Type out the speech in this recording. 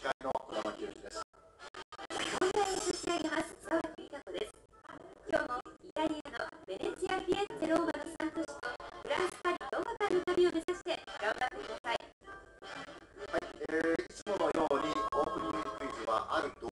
会の児玉清です。本題に差し上げます。沢木美香子です。今日もイタリアのベネチア、フィレンツェ、ローマの3都市とフランス・パリ4日間の旅を目指して頑張ってください。はい、いつものようにオープニングクイズはある動